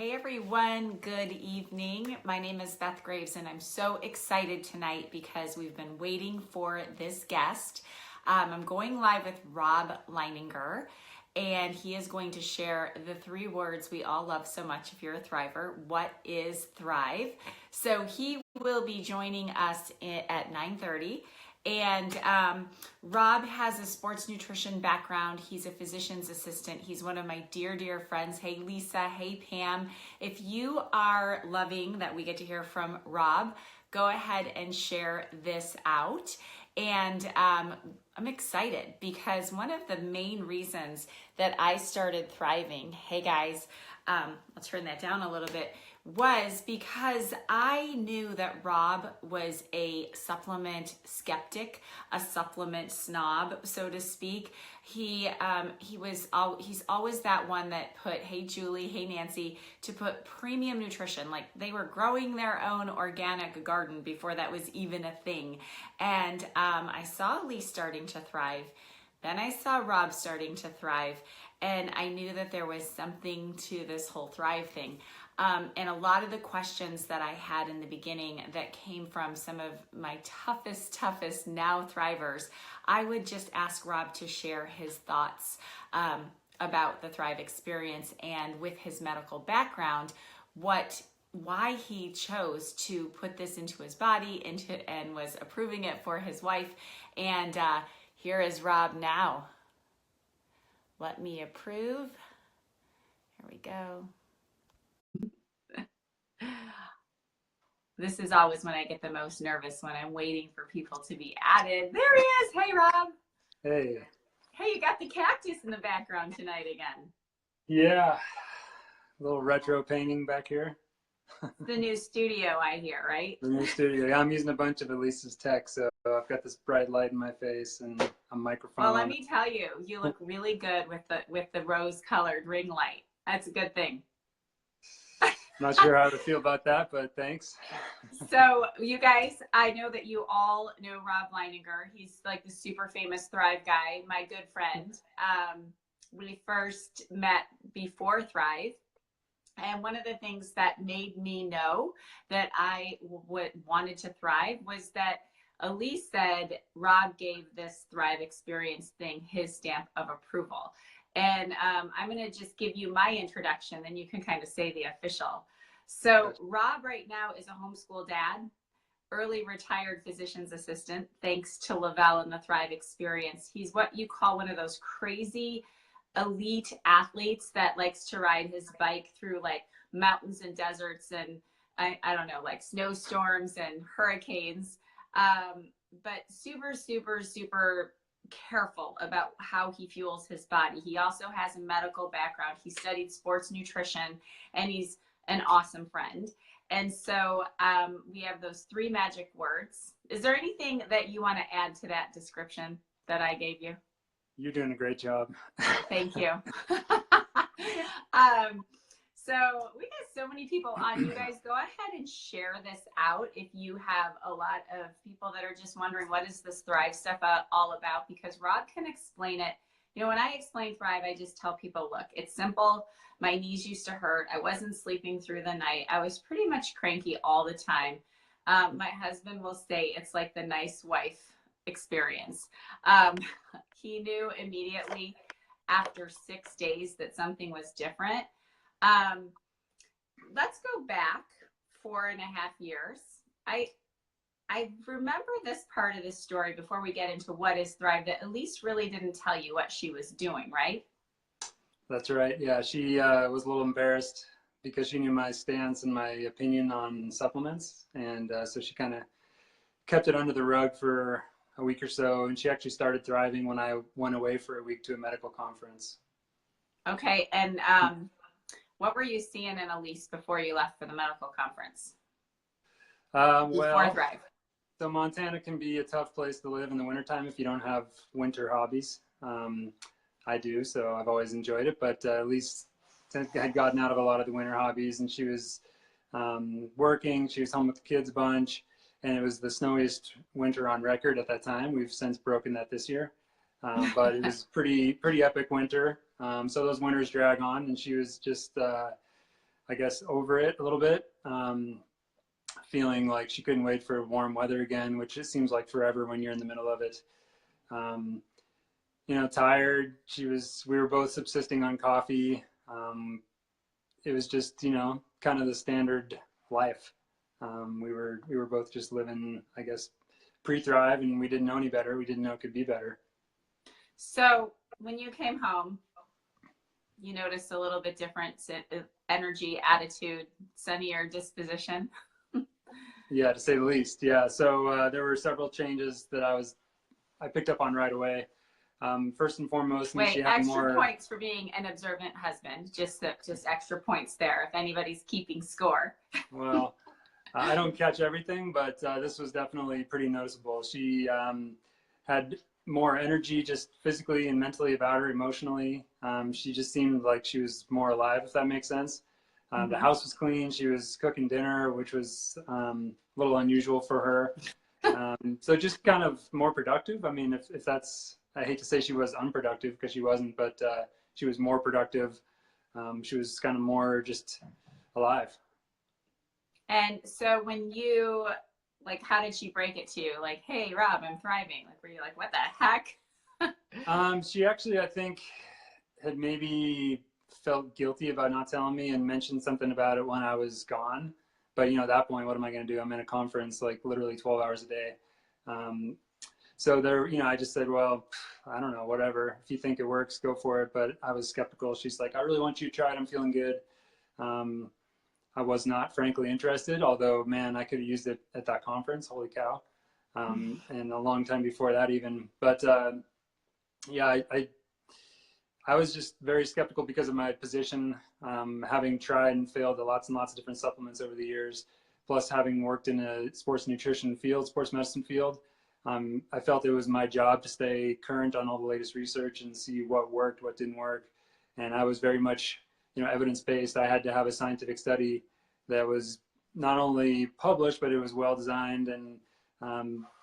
Hey everyone, good evening. My name is Beth Graves and I'm so excited tonight because we've been waiting for this guest. I'm going live with Rob Leininger and he is going to share the 3 words we all love so much if you're a thriver. What is thrive? So he will be joining us at 9:30. And Rob has a sports nutrition background. He's a physician's assistant. He's one of my dear, dear friends. Hey, Lisa. Hey, Pam. If you are loving that we get to hear from Rob, go ahead and share this out. And I'm excited because one of the main reasons that I started thriving, hey guys, I'll turn that down a little bit, was because I knew that Rob was a supplement skeptic, a supplement snob, so to speak. He's always that one that put, hey Julie, hey Nancy, to put premium nutrition, like they were growing their own organic garden before that was even a thing. And I saw Lee starting to thrive. Then I saw Rob starting to thrive. And I knew that there was something to this whole thrive thing. And a lot of the questions that I had in the beginning that came from some of my toughest now thrivers, I would just ask Rob to share his thoughts about the Thrive experience, and with his medical background, why he chose to put this into his body and was approving it for his wife. And here is Rob now. Let me approve. Here we go. This is always when I get the most nervous, when I'm waiting for people to be added. There he is. Hey, Rob. Hey. Hey, you got the cactus in the background tonight again. Yeah. A little retro painting back here. The new studio, I hear, right? The new studio. Yeah, I'm using a bunch of Elisa's tech, so I've got this bright light in my face and a microphone. Well, let me tell you, you look really good with the rose-colored ring light. That's a good thing. Not sure how to feel about that, but thanks. So you guys, I know that you all know Rob Leininger. He's like the super famous Thrive guy, my good friend. We first met before Thrive. And one of the things that made me know that I wanted to thrive was that Elise said Rob gave this Thrive experience thing his stamp of approval. And I'm going to just give you my introduction, then you can kind of say the official. So Rob right now is a homeschool dad, early retired physician's assistant, thanks to Lavelle and the Thrive experience. He's what you call one of those crazy elite athletes that likes to ride his bike through like mountains and deserts and I don't know, like snowstorms and hurricanes. But super, super, super careful about how he fuels his body. He also has a medical background. He studied sports nutrition and he's an awesome friend. And so we have those 3 magic words. Is there anything that you want to add to that description that I gave you? You're doing a great job. Thank you. So we got so many people on. You guys go ahead and share this out if you have a lot of people that are just wondering what is this Thrive stuff all about, because Rob can explain it. You know, when I explain Thrive, I just tell people, look, it's simple. My knees used to hurt. I wasn't sleeping through the night. I was pretty much cranky all the time. My husband will say it's like the nice wife experience. He knew immediately after 6 days that something was different. Let's go back 4.5 years. I remember this part of the story before we get into what is Thrive, that Elise really didn't tell you what she was doing, right? That's right. Yeah, she was a little embarrassed because she knew my stance and my opinion on supplements. And so she kind of kept it under the rug for a week or so. And she actually started thriving when I went away for a week to a medical conference. Okay. And what were you seeing in Elise before you left for the medical conference? Well, Thrive. So Montana can be a tough place to live in the wintertime if you don't have winter hobbies. I do, so I've always enjoyed it, but at least had gotten out of a lot of the winter hobbies, and she was working, she was home with the kids a bunch, and it was the snowiest winter on record at that time. We've since broken that this year, but it was pretty epic winter. So those winters drag on, and she was just I guess, over it a little bit, feeling like she couldn't wait for warm weather again, which it seems like forever when you're in the middle of it. You know, tired. We were both subsisting on coffee. It was just, you know, kind of the standard life. We were both just living, I guess, pre-Thrive, and we didn't know any better. We didn't know it could be better. So when you came home, you noticed a little bit different energy, attitude, sunnier disposition. Yeah, to say the least. Yeah. So there were several changes that I picked up on right away. First and foremost, wait, extra points for being an observant husband. Just extra points there if anybody's keeping score. Well, I don't catch everything, but this was definitely pretty noticeable. She had more energy just physically and mentally about her, emotionally. She just seemed like she was more alive, if that makes sense. The house was clean. She was cooking dinner, which was a little unusual for her. So just kind of more productive. I mean, if that's, I hate to say she was unproductive because she wasn't, but she was more productive. She was kind of more just alive. And so when you, like, how did she break it to you? Like, hey, Rob, I'm thriving. Like, were you like, what the heck? She actually, I think, had maybe felt guilty about not telling me and mentioned something about it when I was gone. But, you know, at that point, what am I going to do? I'm in a conference like literally 12 hours a day. So there, you know, I just said, well, I don't know, whatever. If you think it works, go for it. But I was skeptical. She's like, I really want you to try it. I'm feeling good. I was not frankly interested, although, man, I could have used it at that conference. Holy cow. And a long time before that even. But yeah, I was just very skeptical because of my position, having tried and failed at lots and lots of different supplements over the years, plus having worked in a sports nutrition field, sports medicine field. I felt it was my job to stay current on all the latest research and see what worked, what didn't work. And I was very much, you know, evidence-based. I had to have a scientific study that was not only published, but it was well designed and,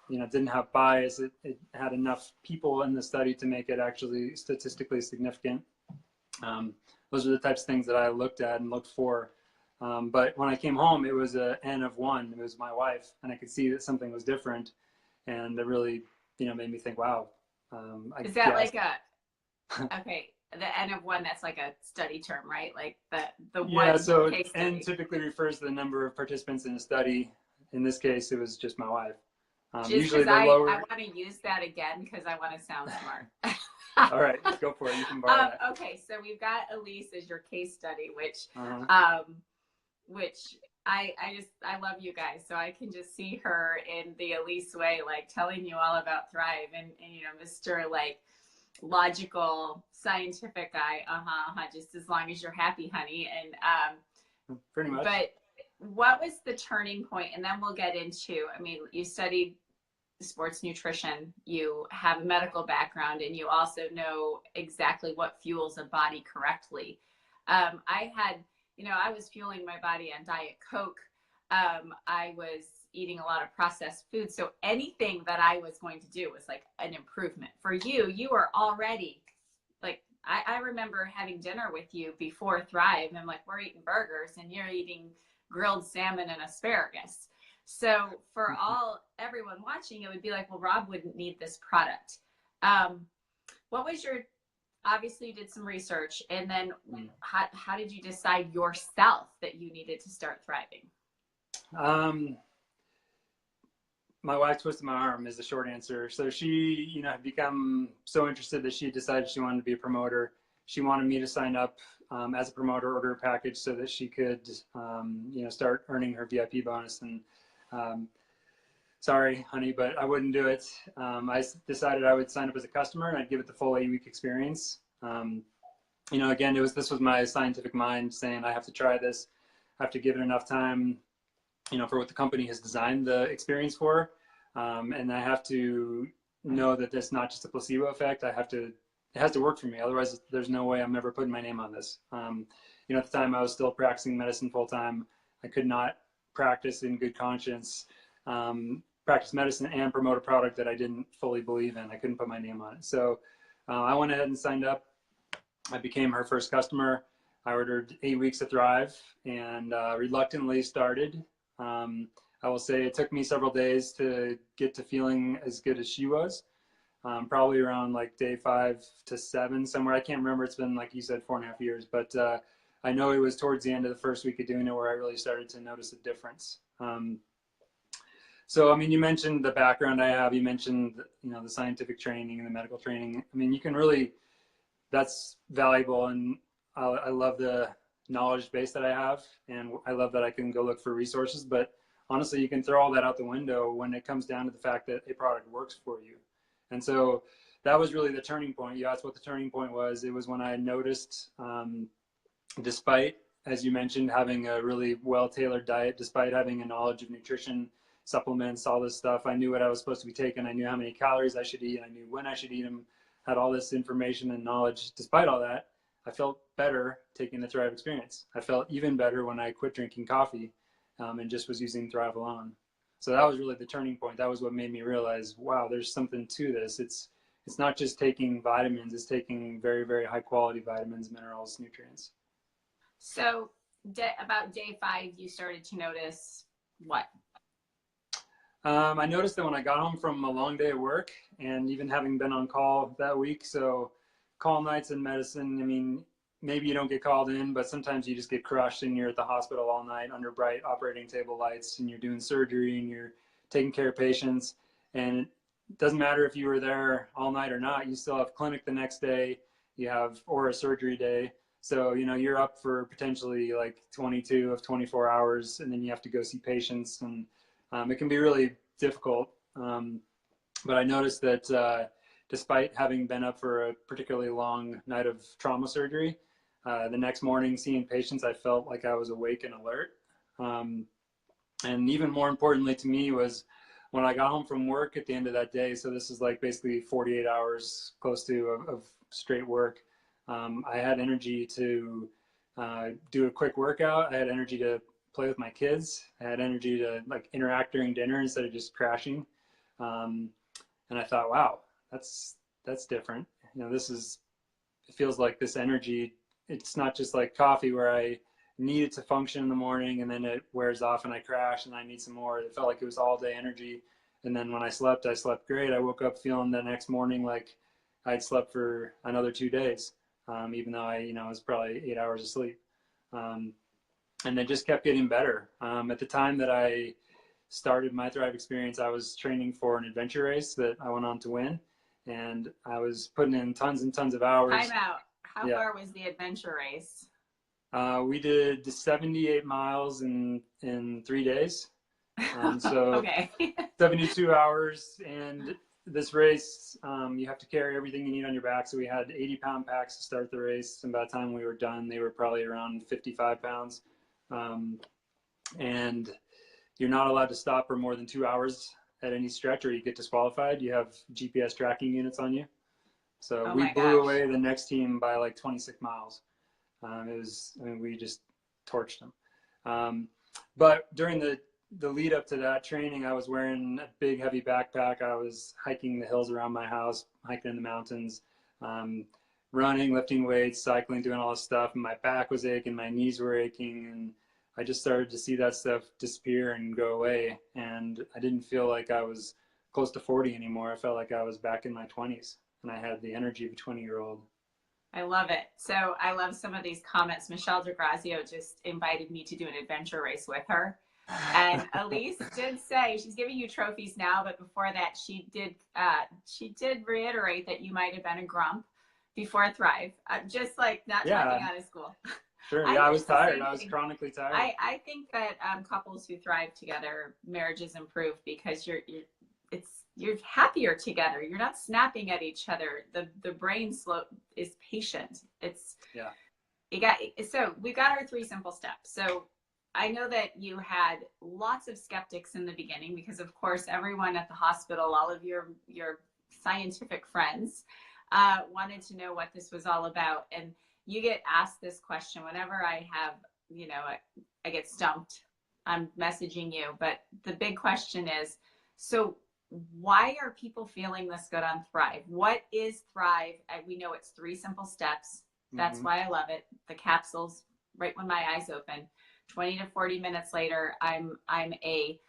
you know, didn't have bias. It had enough people in the study to make it actually statistically significant. Those are the types of things that I looked at and looked for. But when I came home, it was an N of one. It was my wife, and I could see that something was different. And it really, you know, made me think, wow. Is that like okay, the N of one, that's like a study term, right? Like the one yeah, so case study. N typically refers to the number of participants in a study. In this case, it was just my wife. Usually they're lower. I want to use that again because I want to sound smart. All right, go for it. You can borrow that. Okay, so we've got Elise as your case study, which I love you guys, so I can just see her in the Elise way, like telling you all about Thrive, and you know, Mr. like logical scientific guy, just as long as you're happy, honey. And pretty much. But what was the turning point? And then we'll get into, I mean, you studied sports nutrition, you have a medical background, and you also know exactly what fuels a body correctly. I was fueling my body on Diet Coke. I was eating a lot of processed food. So anything that I was going to do was like an improvement. For you, you are already like, I remember having dinner with you before Thrive, and like, we're eating burgers and you're eating grilled salmon and asparagus. So for everyone watching, it would be like, well, Rob wouldn't need this product. What was obviously you did some research, and then how did you decide yourself that you needed to start thriving? My wife twisted my arm is the short answer. So she, you know, had become so interested that she decided she wanted to be a promoter. She wanted me to sign up as a promoter, order a package so that she could, you know, start earning her VIP bonus. And sorry, honey, but I wouldn't do it. I decided I would sign up as a customer and I'd give it the full 8-week experience. You know, again, this was my scientific mind saying I have to try this. I have to give it enough time, you know, for what the company has designed the experience for. And I have to know that that's not just a placebo effect. It has to work for me. Otherwise, there's no way I'm ever putting my name on this. You know, at the time I was still practicing medicine full time. I could not practice in good conscience, practice medicine and promote a product that I didn't fully believe in. I couldn't put my name on it. So I went ahead and signed up. I became her first customer. I ordered 8 weeks of Thrive and reluctantly started. I will say it took me several days to get to feeling as good as she was. Probably around like day 5 to 7 somewhere. I can't remember. It's been, like you said, 4.5 years, but I know it was towards the end of the first week of doing it where I really started to notice a difference. So, I mean, you mentioned the background I have, you mentioned, you know, the scientific training and the medical training. I mean, you can really, that's valuable. And I love the knowledge base that I have. And I love that I can go look for resources, but honestly, you can throw all that out the window when it comes down to the fact that a product works for you. And so that was really the turning point. You asked what the turning point was. It was when I noticed, despite, as you mentioned, having a really well-tailored diet, despite having a knowledge of nutrition, supplements, all this stuff, I knew what I was supposed to be taking. I knew how many calories I should eat. I knew when I should eat them, had all this information and knowledge. Despite all that, I felt better taking the Thrive experience. I felt even better when I quit drinking coffee and just was using Thrive alone. So that was really the turning point. That was what made me realize, wow, there's something to this. It's not just taking vitamins, it's taking very, very high quality vitamins, minerals, nutrients. So about day 5, you started to notice what? I noticed that when I got home from a long day at work, and even having been on call that week, so call nights in medicine, I mean, maybe you don't get called in, but sometimes you just get crushed and you're at the hospital all night under bright operating table lights and you're doing surgery and you're taking care of patients. And it doesn't matter if you were there all night or not, you still have clinic the next day, you have, or a surgery day. So, you know, you're up for potentially like 22 of 24 hours, and then you have to go see patients, and it can be really difficult. But I noticed that despite having been up for a particularly long night of trauma surgery, the next morning seeing patients, I felt like I was awake and alert. And even more importantly to me was when I got home from work at the end of that day, so this is like basically 48 hours close to of straight work, I had energy to do a quick workout. I had energy to play with my kids. I had energy to like interact during dinner instead of just crashing. And I thought, wow, that's different. You know, it feels like this energy, it's not just like coffee where I need it to function in the morning and then it wears off and I crash and I need some more. It felt like it was all day energy. And then when I slept great. I woke up feeling the next morning like I'd slept for another 2 days, even though I was probably 8 hours of sleep. And they just kept getting better. At the time that I started my Thrive experience, I was training for an adventure race that I went on to win. And I was putting in tons and tons of hours. Time out. How far was the adventure race? We did 78 miles in 3 days. So okay. 72 hours. And this race, you have to carry everything you need on your back. So we had 80-pound packs to start the race. And by the time we were done, they were probably around 55 pounds. And you're not allowed to stop for more than 2 hours at any stretch or you get disqualified. You have GPS tracking units on you. So we blew away the next team by like 26 miles. We just torched them. But during the lead up to that training, I was wearing a big heavy backpack. I was hiking the hills around my house, hiking in the mountains, running, lifting weights, cycling, doing all this stuff. And my back was aching, my knees were aching, and I just started to see that stuff disappear and go away. And I didn't feel like I was close to 40 anymore. I felt like I was back in my 20s and I had the energy of a 20-year-old. I love it. So I love some of these comments. Michelle DeGrazio just invited me to do an adventure race with her. And Elise did say she's giving you trophies now, but before that she did reiterate that you might have been a grump before Thrive. Just like not dropping out of school. Sure. Yeah, I was tired. I was chronically tired. I think that couples who thrive together, marriages improve because you're happier together. You're not snapping at each other. The brain is patient. So we've got our 3 simple steps. So I know that you had lots of skeptics in the beginning because of course everyone at the hospital, all of your scientific friends wanted to know what this was all about. And you get asked this question whenever I have, I get stumped. I'm messaging you, but the big question is, so why are people feeling this good on Thrive? What is Thrive? We know it's 3 simple steps. That's why I love it. The capsules right when my eyes open. 20 to 40 minutes later, I'm a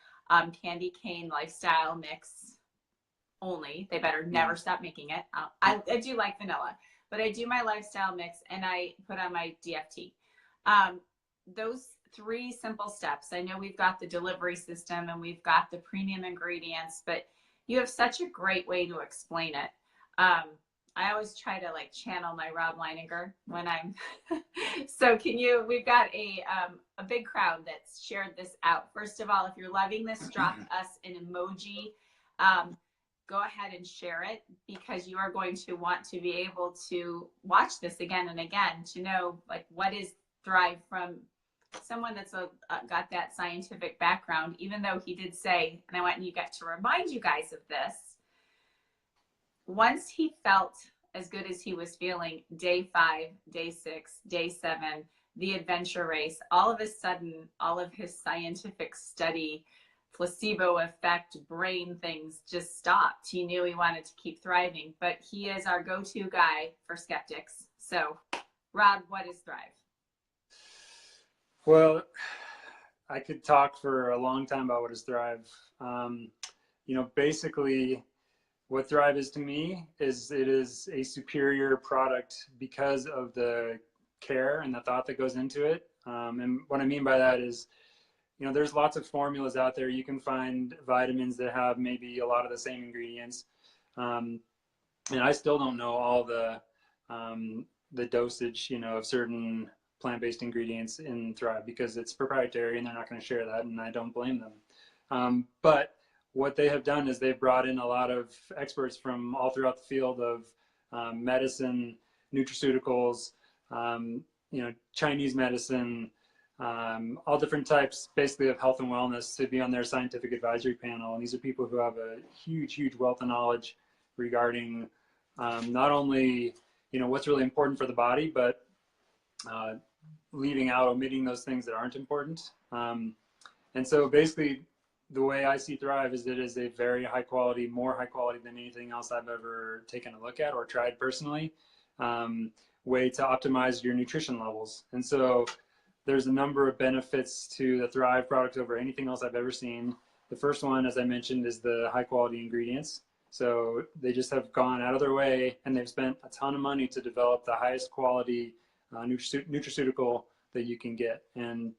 candy cane lifestyle mix only. They better never stop making it. I do like vanilla, but I do my lifestyle mix and I put on my DFT. Those 3 simple steps. I know we've got the delivery system and we've got the premium ingredients, but you have such a great way to explain it. I always try to like channel my Rob Leininger when I'm, so we've got a big crowd that's shared this out. First of all, if you're loving this, drop us an emoji. Go ahead and share it because you are going to want to be able to watch this again and again to know like what is Thrive from someone that's got that scientific background, even though he did say, and I want you guys to remind you guys of this, once he felt as good as he was feeling day 5, day 6, day 7, the adventure race, all of a sudden, all of his scientific study, placebo effect, brain things just stopped. He knew he wanted to keep thriving, but he is our go-to guy for skeptics. So, Rob, what is Thrive? Well, I could talk for a long time about what is Thrive. Basically, what Thrive is to me is it is a superior product because of the care and the thought that goes into it. And what I mean by that is, there's lots of formulas out there. You can find vitamins that have maybe a lot of the same ingredients. And I still don't know all the dosage, of certain plant-based ingredients in Thrive because it's proprietary and they're not going to share that, and I don't blame them. But what they have done is they've brought in a lot of experts from all throughout the field of medicine, nutraceuticals, Chinese medicine, all different types basically of health and wellness to be on their scientific advisory panel. And these are people who have a huge wealth of knowledge regarding not only, what's really important for the body, but omitting those things that aren't important. And so basically the way I see Thrive is that it is a very high quality, more high quality than anything else I've ever taken a look at or tried personally, way to optimize your nutrition levels. And so there's a number of benefits to the Thrive product over anything else I've ever seen. The first one, as I mentioned, is the high quality ingredients. So they just have gone out of their way and they've spent a ton of money to develop the highest quality nutraceutical that you can get. And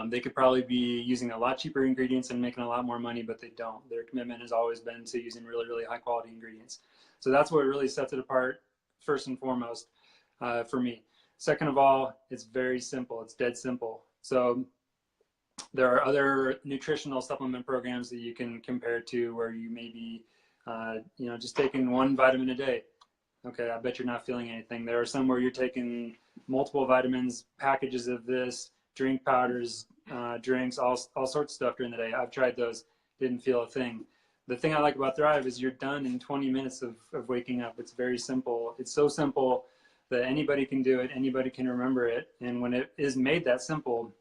they could probably be using a lot cheaper ingredients and making a lot more money, but they don't. Their commitment has always been to using really high quality ingredients. So that's what really sets it apart, first and foremost, for me. Second of all, it's very simple. It's dead simple. So there are other nutritional supplement programs that you can compare to where you may be, just taking 1 vitamin a day. Okay, I bet you're not feeling anything. There are some where you're taking multiple vitamins, packages of this, drink powders, drinks, all sorts of stuff during the day. I've tried those, didn't feel a thing. The thing I like about Thrive is you're done in 20 minutes of waking up. It's very simple. It's so simple that anybody can do it, anybody can remember it. And when it is made that simple,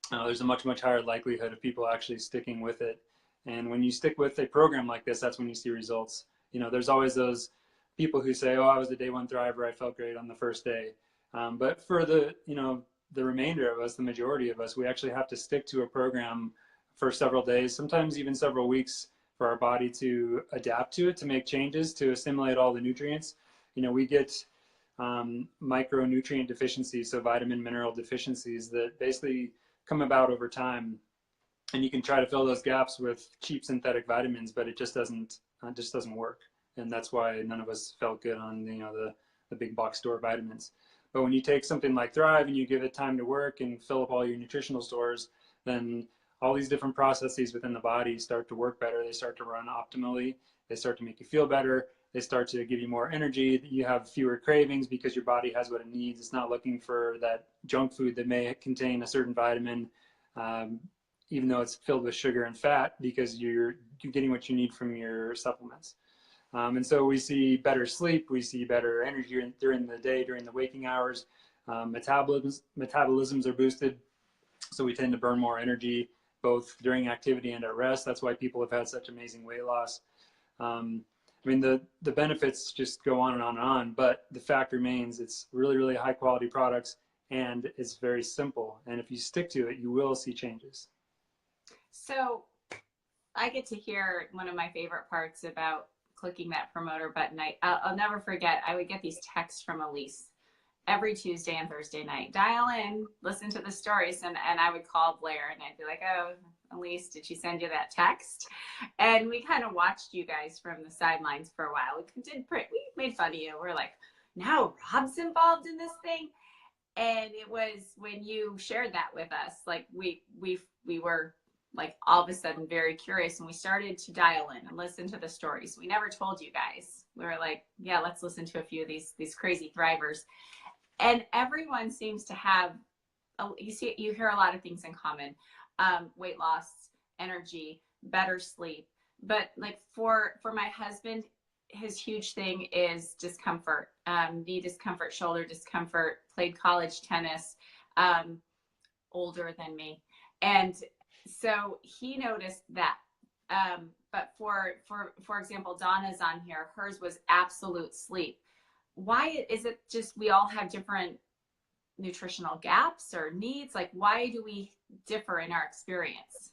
there's a much higher likelihood of people actually sticking with it. And when you stick with a program like this, that's when you see results. There's always those people who say, oh, I was a day 1 Thriver, I felt great on the first day. But for the remainder of us, the majority of us, we actually have to stick to a program for several days, sometimes even several weeks, for our body to adapt to it, to make changes, to assimilate all the nutrients. We get micronutrient deficiencies, so vitamin mineral deficiencies that basically come about over time. And you can try to fill those gaps with cheap synthetic vitamins, but it just doesn't work. And that's why none of us felt good on the big box store vitamins. But when you take something like Thrive and you give it time to work and fill up all your nutritional stores, then all these different processes within the body start to work better. They start to run optimally. They start to make you feel better. They start to give you more energy. You have fewer cravings because your body has what it needs. It's not looking for that junk food that may contain a certain vitamin, even though it's filled with sugar and fat, because you're getting what you need from your supplements. And so we see better sleep, we see better energy during the day, during the waking hours. Metabolisms are boosted, so we tend to burn more energy both during activity and at rest. That's why people have had such amazing weight loss. I mean, the benefits just go on and on and on, but the fact remains it's really, really high quality products, and it's very simple. And if you stick to it, you will see changes. So I get to hear one of my favorite parts about clicking that promoter button. I'll never forget, I would get these texts from Elise every Tuesday and Thursday night. Dial in, listen to the stories. And I would call Blair and I'd be like, oh, Elise, did she send you that text? And we kind of watched you guys from the sidelines for a while. We made fun of you. We're like, now Rob's involved in this thing. And it was when you shared that with us, like we were like all of a sudden very curious, and we started to dial in and listen to the stories. We never told you guys. We were like, yeah, let's listen to a few of these crazy thrivers. And everyone seems to have, you hear a lot of things in common. Weight loss, energy, better sleep. But like for my husband, his huge thing is discomfort, knee discomfort, shoulder discomfort, played college tennis, older than me. And so he noticed that. But for example, Donna's on here, hers was absolute sleep. Why is it just we all have different nutritional gaps or needs? Like, why do we differ in our experience?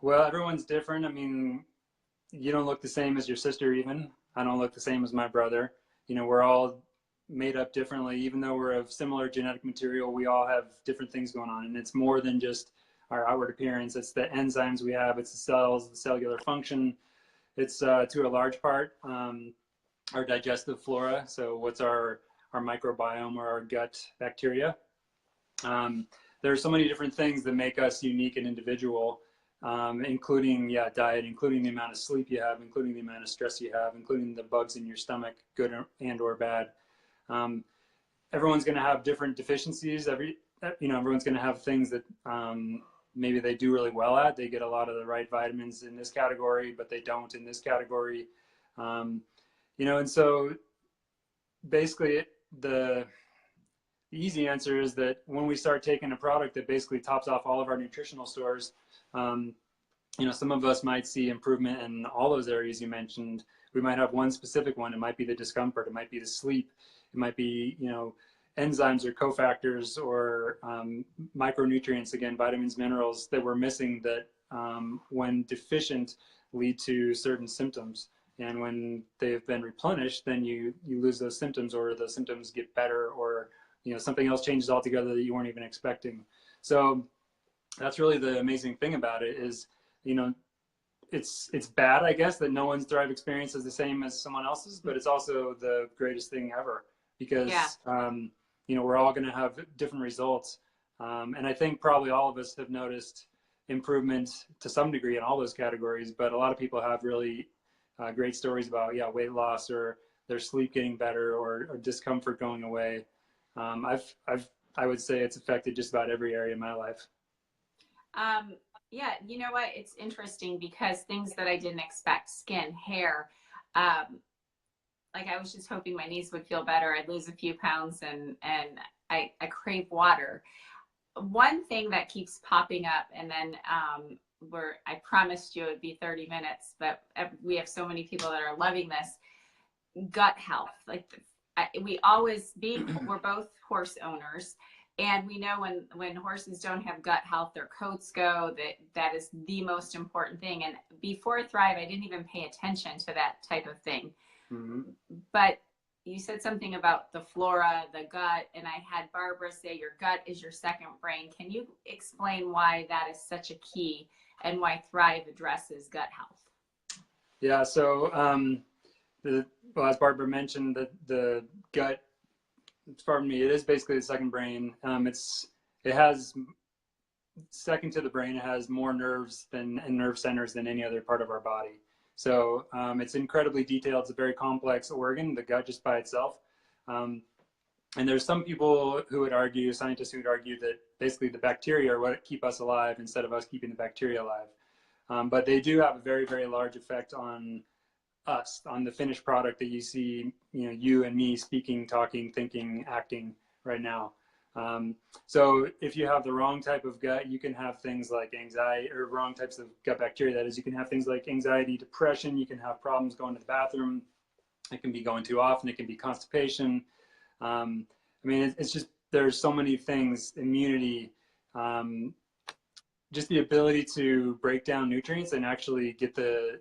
Well, everyone's different. I mean, you don't look the same as your sister even. I don't look the same as my brother. You know, we're all made up differently. Even though we're of similar genetic material, we all have different things going on. And it's more than just our outward appearance. It's the enzymes we have. It's the cells, the cellular function. It's to a large part our digestive flora. So what's our microbiome or our gut bacteria? There are so many different things that make us unique and individual, including diet, including the amount of sleep you have, including the amount of stress you have, including the bugs in your stomach, good and or bad. Everyone's going to have different deficiencies. Everyone's going to have things that maybe they do really well at. They get a lot of the right vitamins in this category, but they don't in this category. And so basically the easy answer is that when we start taking a product that basically tops off all of our nutritional stores, some of us might see improvement in all those areas you mentioned. We might have one specific one. It might be the discomfort. It might be the sleep. It might be, enzymes or cofactors or micronutrients, again, vitamins, minerals that we're missing that when deficient lead to certain symptoms. And when they've been replenished, then you lose those symptoms, or the symptoms get better, or something else changes altogether that you weren't even expecting. So that's really the amazing thing about it is, it's bad, I guess, that no one's Thrive experience is the same as someone else's, but it's also the greatest thing ever because, we're all going to have different results. And I think probably all of us have noticed improvement to some degree in all those categories, but a lot of people have really great stories about, weight loss or their sleep getting better or discomfort going away. I would say it's affected just about every area of my life. You know what? It's interesting because things that I didn't expect, skin, hair, like I was just hoping my knees would feel better. I'd lose a few pounds and I crave water. One thing that keeps popping up, and then I promised you it would be 30 minutes, but we have so many people that are loving this, gut health. Like we're both horse owners. And we know when horses don't have gut health, their coats go, that is the most important thing. And before Thrive, I didn't even pay attention to that type of thing. Mm-hmm. But you said something about the flora, the gut, and I had Barbara say your gut is your second brain. Can you explain why that is such a key and why Thrive addresses gut health? Yeah, so as Barbara mentioned, the gut, pardon me, it is basically the second brain. It has, second to the brain, it has more nerves and nerve centers than any other part of our body. So it's incredibly detailed. It's a very complex organ, the gut just by itself. And there's some people who would argue, scientists who would argue that basically the bacteria are what keep us alive instead of us keeping the bacteria alive. But they do have a very, very large effect on us, on the finished product that you see, you and me speaking, talking, thinking, acting right now. So if you have the wrong type of gut, you can have things like anxiety, or wrong types of gut bacteria. That is, you can have things like anxiety, depression. You can have problems going to the bathroom. It can be going too often. It can be constipation. I mean, it's just, there's so many things, immunity, just the ability to break down nutrients and actually get the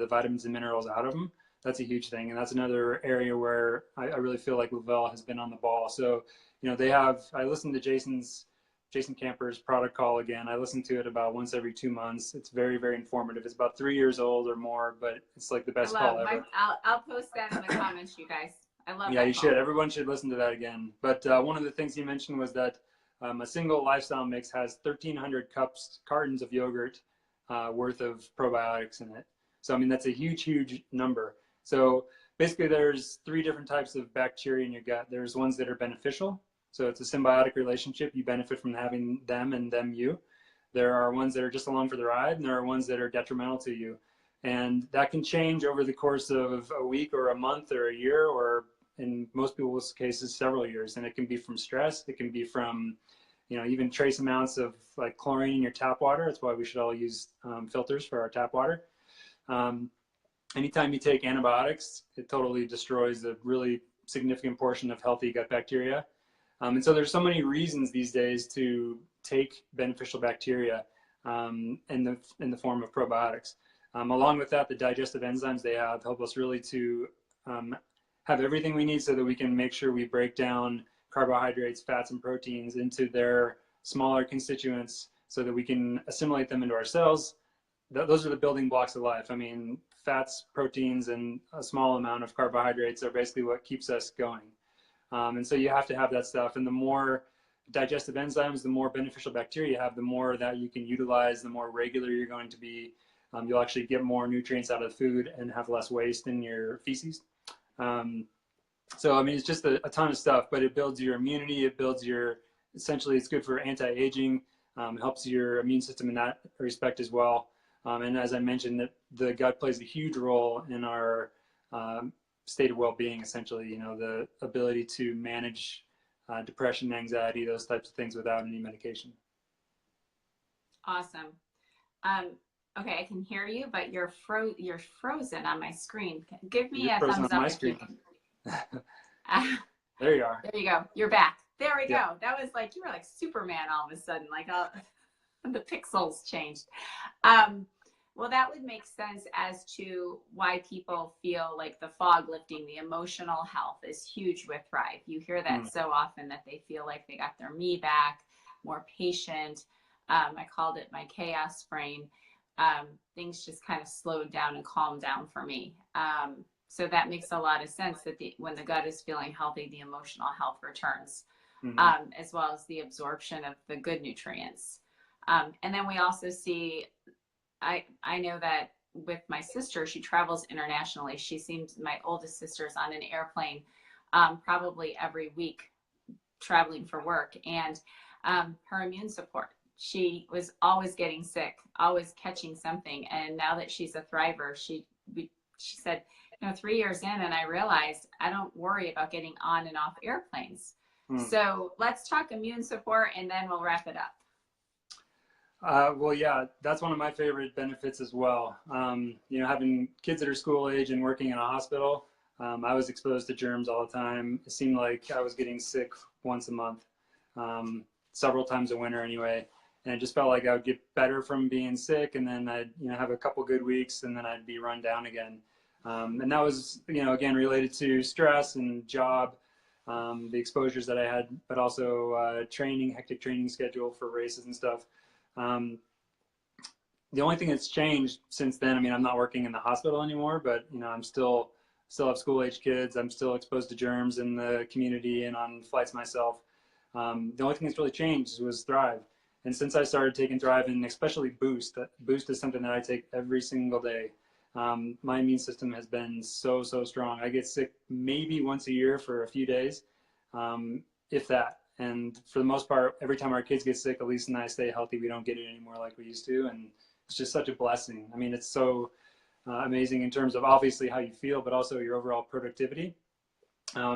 vitamins and minerals out of them. That's a huge thing. And that's another area where I really feel like Lavelle has been on the ball. So, I listened to Jason Camper's product call again. I listen to it about once every 2 months. It's very, very informative. It's about 3 years old or more, but it's like the best call ever. I'll post that in the comments, you guys. I love that. Yeah, you should. Everyone should listen to that again. But one of the things he mentioned was that a single lifestyle mix has 1,300 cartons of yogurt worth of probiotics in it. So, I mean, that's a huge, huge number. So basically there's 3 different types of bacteria in your gut. There's ones that are beneficial. So it's a symbiotic relationship. You benefit from having them and them you. There are ones that are just along for the ride, and there are ones that are detrimental to you. And that can change over the course of a week or a month or a year, or in most people's cases, several years. And it can be from stress. It can be from, even trace amounts of like chlorine in your tap water. That's why we should all use filters for our tap water. Anytime you take antibiotics, it totally destroys a really significant portion of healthy gut bacteria. And so there's so many reasons these days to take beneficial bacteria in the form of probiotics. Along with that, the digestive enzymes they have help us really to have everything we need so that we can make sure we break down carbohydrates, fats, and proteins into their smaller constituents so that we can assimilate them into our cells. Those are the building blocks of life. I mean, fats, proteins, and a small amount of carbohydrates are basically what keeps us going. And so you have to have that stuff. And the more digestive enzymes, the more beneficial bacteria you have, the more that you can utilize, the more regular you're going to be. You'll actually get more nutrients out of the food and have less waste in your feces. So, I mean, it's just a ton of stuff, but it builds your immunity. It builds essentially it's good for anti-aging. It helps your immune system in that respect as well. And as I mentioned, the gut plays a huge role in our state of well-being, essentially, the ability to manage depression, anxiety, those types of things without any medication. Awesome. Okay, I can hear you, but you're frozen on my screen. Give me a thumbs up. On my screen. There you are. There you go. You're back. There we go. That was like, you were like Superman all of a sudden, like the pixels changed. Well, that would make sense as to why people feel like the fog lifting, the emotional health is huge with Thrive. You hear that so often, that they feel like they got their me back, more patient. I called it my chaos brain. Things just kind of slowed down and calmed down for me. So that makes a lot of sense that when the gut is feeling healthy, the emotional health returns, as well as the absorption of the good nutrients. And then we also see, I know that with my sister, she travels internationally. My oldest sister's on an airplane probably every week traveling for work, and her immune support. She was always getting sick, always catching something. And now that she's a thriver, she said, 3 years in, and I realized I don't worry about getting on and off airplanes. So let's talk immune support, and then we'll wrap it up. Well, yeah, that's one of my favorite benefits as well. Having kids that are school age and working in a hospital, I was exposed to germs all the time. It seemed like I was getting sick once a month, several times a winter anyway. And it just felt like I would get better from being sick, and then I'd have a couple good weeks, and then I'd be run down again. And that was again related to stress and job, the exposures that I had, but also hectic training schedule for races and stuff. The only thing that's changed since then, I mean, I'm not working in the hospital anymore, but I'm still have school age kids. I'm still exposed to germs in the community and on flights myself. The only thing that's really changed was Thrive. And since I started taking Thrive, and especially Boost is something that I take every single day. My immune system has been so strong. I get sick maybe once a year for a few days, if that. And for the most part, every time our kids get sick, Elise and I stay healthy. We don't get it anymore like we used to. And it's just such a blessing. I mean, it's so amazing in terms of obviously how you feel, but also your overall productivity.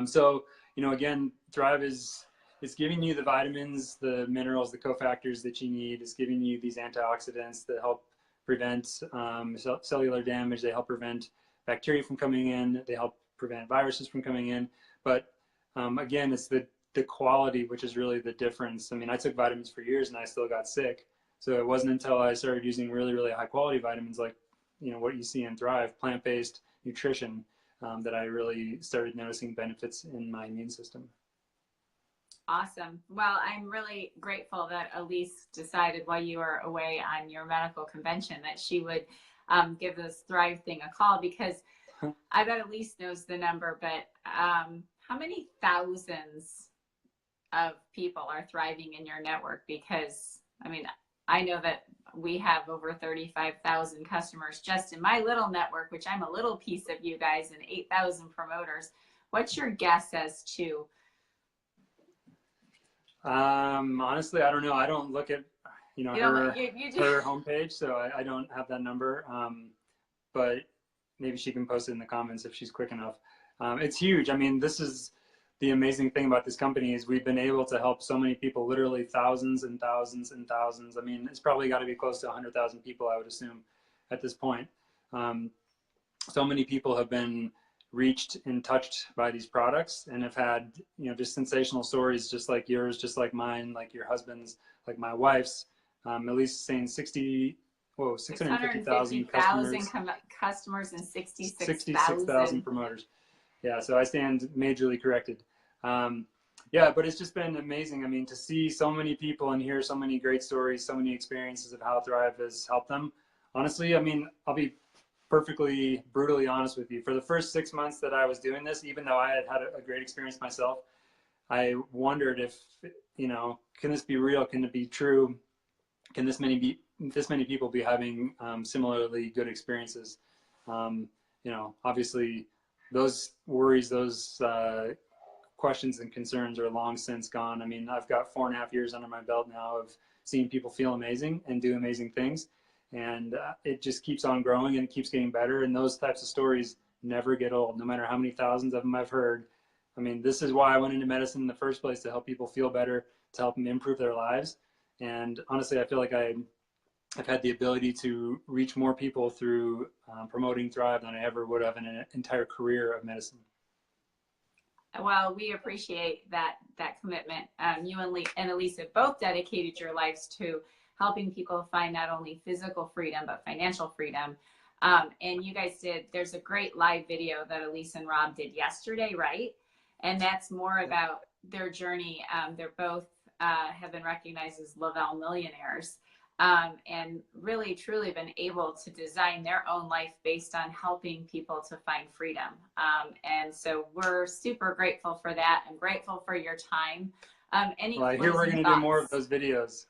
So, again, Thrive is it's giving you the vitamins, the minerals, the cofactors that you need. It's giving you these antioxidants that help prevent cellular damage. They help prevent bacteria from coming in. They help prevent viruses from coming in. But again, it's the quality, which is really the difference. I mean, I took vitamins for years and I still got sick. So it wasn't until I started using really, really high quality vitamins, like, you know, what you see in Thrive, plant-based nutrition, that I really started noticing benefits in my immune system. Awesome. Well, I'm really grateful that Elise decided while you were away on your medical convention that she would give this Thrive thing a call, because I bet Elise knows the number, but how many thousands of people are thriving in your network? Because, I mean, I know that we have over 35,000 customers just in my little network, which I'm a little piece of you guys, and 8,000 promoters. What's your guess as to? Honestly, I don't know. I don't look at, you know, her homepage, so I don't have that number. But maybe she can post it in the comments if she's quick enough. It's huge. I mean, this is the amazing thing about this company, is we've been able to help so many people, literally thousands and thousands and thousands. I mean, it's probably got to be close to 100,000 people, I would assume, at this point. So many people have been reached and touched by these products and have had, you know, just sensational stories, just like yours, just like mine, like your husband's, like my wife's. At least saying 650,000 customers and 66,000 promoters. Yeah, so I stand majorly corrected. Yeah, but it's just been amazing. I mean, to see so many people and hear so many great stories, so many experiences of how Thrive has helped them. Honestly, I mean, I'll be perfectly brutally honest with you. For the first 6 months that I was doing this, even though I had had a great experience myself, I wondered if, you know, can this be real? Can it be true? Can this many people be having similarly good experiences? You know, obviously those worries, those questions and concerns are long since gone. I mean, I've got 4.5 years under my belt now of seeing people feel amazing and do amazing things. And it just keeps on growing and keeps getting better. And those types of stories never get old, no matter how many thousands of them I've heard. I mean, this is why I went into medicine in the first place, to help people feel better, to help them improve their lives. And honestly, I feel like I've had the ability to reach more people through promoting Thrive than I ever would have in an entire career of medicine. Well, we appreciate that commitment. You and Elise have both dedicated your lives to helping people find not only physical freedom, but financial freedom. And you guys there's a great live video that Elise and Rob did yesterday, right? And that's more about their journey. They're both have been recognized as Lavelle millionaires, and really truly been able to design their own life based on helping people to find freedom. And so we're super grateful for that. I'm grateful for your time. Well, I hear we're going to do more of those videos.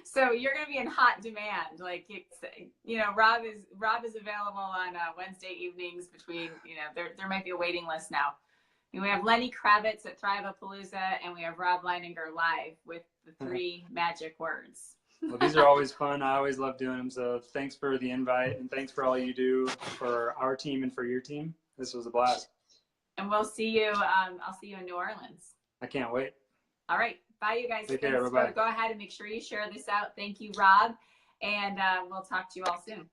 So you're going to be in hot demand. Like, it's, you know, Rob is available on Wednesday evenings between, you know, there might be a waiting list now. And we have Lenny Kravitz at Thriveapalooza, and we have Rob Leininger live with the 3 magic words. Well, these are always fun. I always love doing them. So thanks for the invite, and thanks for all you do for our team and for your team. This was a blast. And we'll see you. I'll see you in New Orleans. I can't wait. All right. Bye, you guys. Take care. Bye-bye. Go ahead and make sure you share this out. Thank you, Rob. And we'll talk to you all soon.